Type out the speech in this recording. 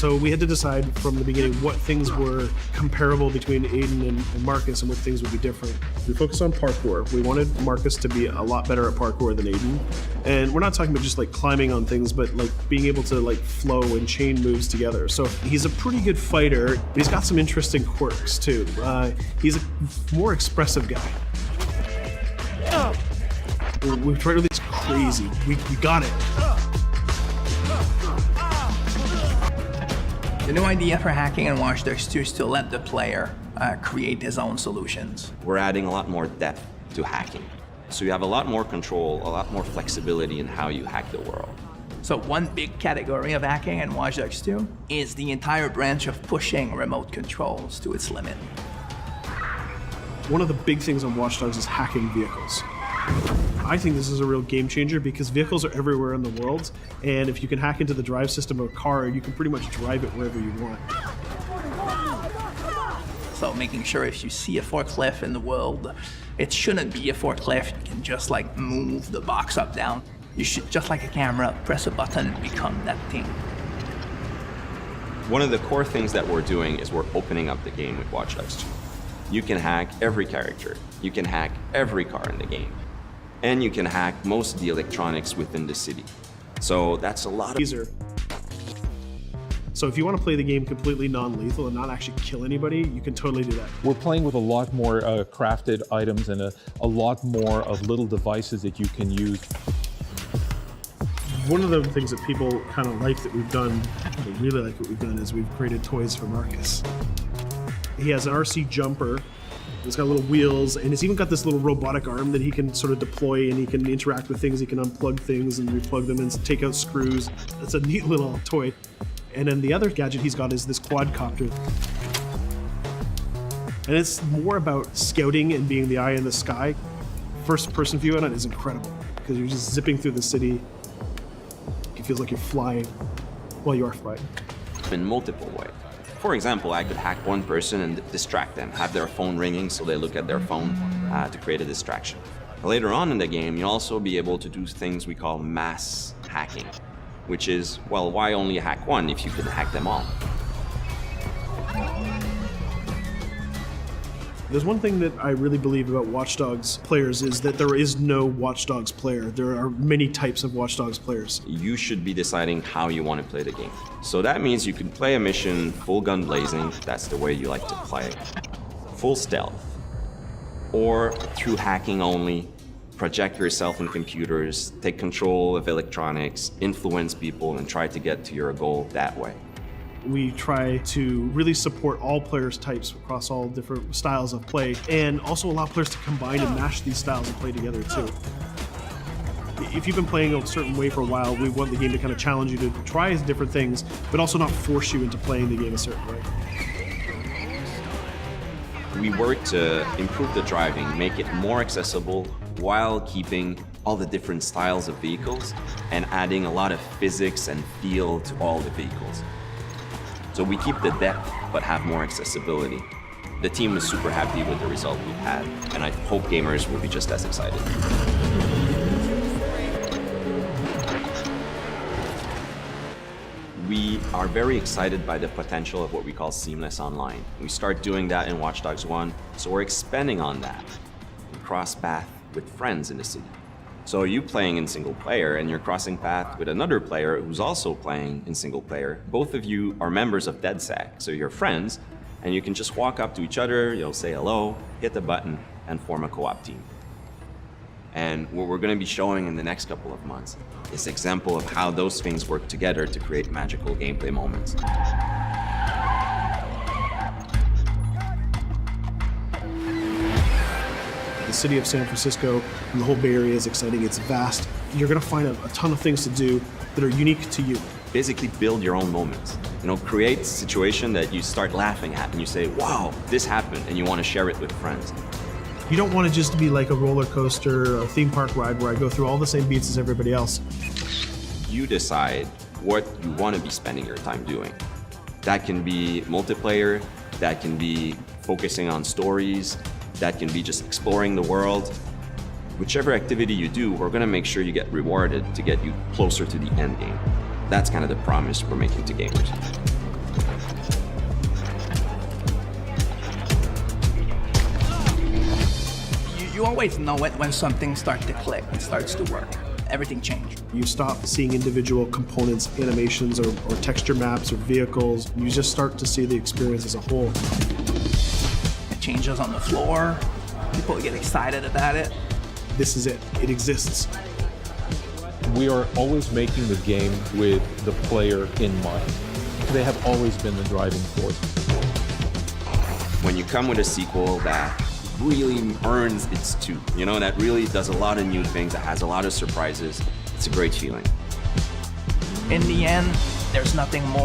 So we had to decide from the beginning what things were comparable between Aiden and Marcus and what things would be different. We focused on parkour. We wanted Marcus to be a lot better at parkour than Aiden. And we're not talking about just like climbing on things, but like being able to like flow and chain moves together. So he's a pretty good fighter, but he's got some interesting quirks too. He's a more expressive guy. We've tried really crazy. We got it. The new idea for hacking in Watch Dogs 2 is to let the player create his own solutions. We're adding a lot more depth to hacking. So you have a lot more control, a lot more flexibility in how you hack the world. So one big category of hacking in Watch Dogs 2 is the entire branch of pushing remote controls to its limit. One of the big things on Watch Dogs is hacking vehicles. I think this is a real game changer because vehicles are everywhere in the world, and if you can hack into the drive system of a car, you can pretty much drive it wherever you want. So making sure if you see a forklift in the world, it shouldn't be a forklift. You can just like move the box up, down. You should, just like a camera, press a button and become that thing. One of the core things that we're doing is we're opening up the game with Watch Dogs 2. You can hack every character. You can hack every car in the game. And you can hack most of the electronics within the city. So that's a lot of... Easier. So if you want to play the game completely non-lethal and not actually kill anybody, you can totally do that. We're playing with a lot more crafted items and a lot more of little devices that you can use. One of the things that people kind of like that we've done, they really like what we've done, is we've created toys for Marcus. He has an RC jumper. It's got little wheels, and it's even got this little robotic arm that he can sort of deploy, and he can interact with things. He can unplug things and replug them and take out screws. It's a neat little toy. And then the other gadget he's got is this quadcopter. And it's more about scouting and being the eye in the sky. First person view on it is incredible because you're just zipping through the city. It feels like you're flying. Well, you are flying. In multiple ways. For example, I could hack one person and distract them, have their phone ringing so they look at their phone to create a distraction. Later on in the game, you'll also be able to do things we call mass hacking, which is, well, why only hack one if you can hack them all? There's one thing that I really believe about Watch Dogs players is that there is no Watch Dogs player. There are many types of Watch Dogs players. You should be deciding how you want to play the game. So that means you can play a mission full gun blazing, that's the way you like to play, full stealth, or through hacking only, project yourself in computers, take control of electronics, influence people, and try to get to your goal that way. We try to really support all players' types across all different styles of play, and also allow players to combine and mash these styles and play together too. If you've been playing a certain way for a while, we want the game to kind of challenge you to try different things, but also not force you into playing the game a certain way. We work to improve the driving, make it more accessible while keeping all the different styles of vehicles and adding a lot of physics and feel to all the vehicles. So we keep the depth, but have more accessibility. The team is super happy with the result we've had, and I hope gamers will be just as excited. We are very excited by the potential of what we call seamless online. We start doing that in Watch Dogs 1, so we're expanding on that. We cross path with friends in the city. So you playing in single player and you're crossing path with another player who's also playing in single player. Both of you are members of DedSec, so you're friends, and you can just walk up to each other, you'll say hello, hit the button, and form a co-op team. And what we're going to be showing in the next couple of months is an example of how those things work together to create magical gameplay moments. The city of San Francisco and the whole Bay Area is exciting. It's vast. You're going to find a ton of things to do that are unique to you. Basically build your own moments. You know, create a situation that you start laughing at and you say, wow, this happened, and you want to share it with friends. You don't want to just be like a roller coaster or a theme park ride where I go through all the same beats as everybody else. You decide what you want to be spending your time doing. That can be multiplayer, that can be focusing on stories, that can be just exploring the world. Whichever activity you do, we're going to make sure you get rewarded to get you closer to the end game. That's kind of the promise we're making to gamers. You always know it when something starts to click, it starts to work. Everything changed. You stop seeing individual components, animations, or texture maps or vehicles. You just start to see the experience as a whole. It changes on the floor. People get excited about it. This is it. It exists. We are always making the game with the player in mind. They have always been the driving force. When you come with a sequel that really earns its due, you know, that really does a lot of new things, that has a lot of surprises, it's a great feeling. In the end, there's nothing more